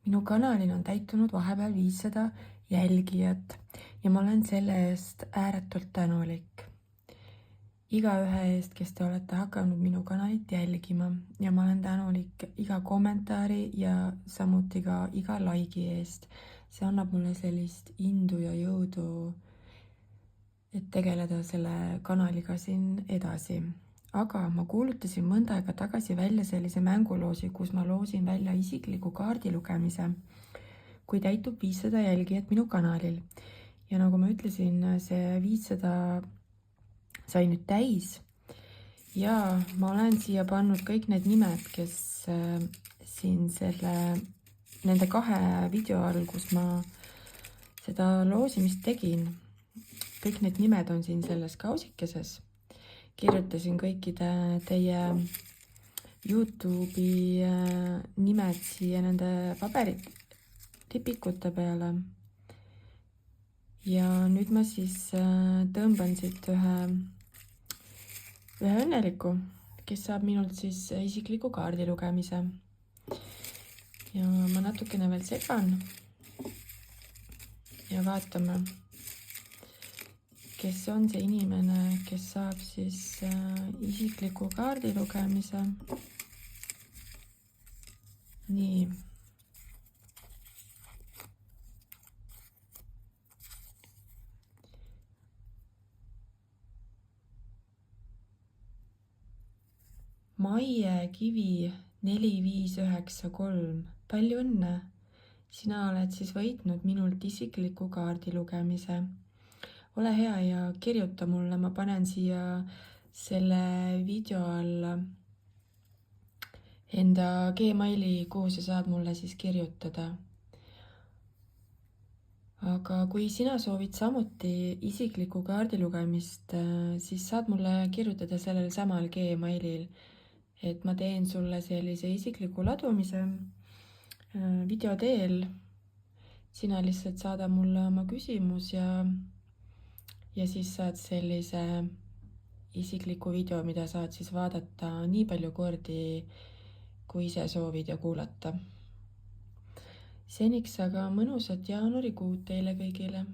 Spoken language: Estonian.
Minu kanalil on täitunud vahepeal 500 jälgijat ja ma olen selle eest ääretult tänulik. Igaühe eest, kes te olete hakanud minu kanalit jälgima ja ma olen tänulik iga kommentaari ja samuti ka iga like'i eest. See annab mulle sellist indu ja jõudu, et tegeleda selle kanaliga siin edasi. Aga ma kuulutasin mõnda aega tagasi välja sellise mänguloosi, kus ma loosin välja isikliku kaardilugemise, kui täitub 500 jälgijat minu kanalil. Ja nagu ma ütlesin, see 500 sai nüüd täis ja ma olen siia pannud kõik need nimed, kes siin nende 2 video all, kus ma seda loosimist tegin. Kõik need nimed on siin selles kausikeses. Kirjutasin kõikide teie YouTube'i nimed siia nende paberitipikute peale. Ja nüüd ma siis tõmban siit ühe õnneliku, kes saab minult siis isikliku kaardilugemise. Ja ma natukene veel segan ja vaatame, kes on see inimene, kes saab siis isikliku kaardilugemise. Nii. Maie Kivi 4593. Palju õnne! Sina oled siis võitnud minult isikliku kaardilugemise. Ole hea ja kirjuta mulle, ma panen siia selle video alla enda Gmaili, kuhu sa saad mulle siis kirjutada. Aga kui sina soovid samuti isiklikku kaardilugemist, siis saad mulle kirjutada sellel samal Gmailil, et ma teen sulle sellise isikliku ladumise video teel. Sina lihtsalt saada mulle oma küsimus ja siis saad sellise isikliku video, mida saad siis vaadata nii palju kordi, kui ise soovid ja kuulata. Seniks aga mõnusat jaanuarikuud teile kõigile!